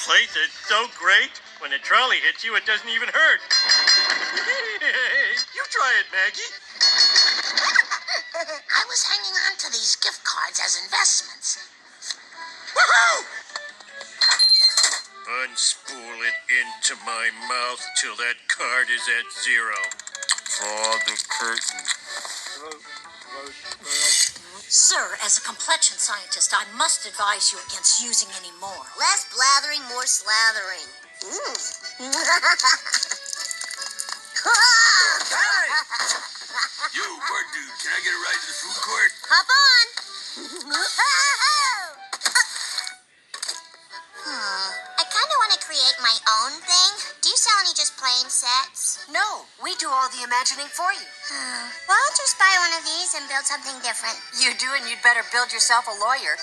place is so great. When the trolley hits you, it doesn't even hurt. You try it, Maggie. I was hanging on to these gift cards as investments. Woohoo! Unspool it into my mouth till that card is at 0. Draw the curtain. Sir, as a complexion scientist, I must advise you against using any more. Less blathering, more slathering. Hey! You, bird dude, can I get a ride to the food court? Hop on. I kind of want to create my own thing. Do you sell any just plain sets? No, we do all the imagining for you. Well, I'll just buy one of these and build something different. You do, and you'd better build yourself a lawyer.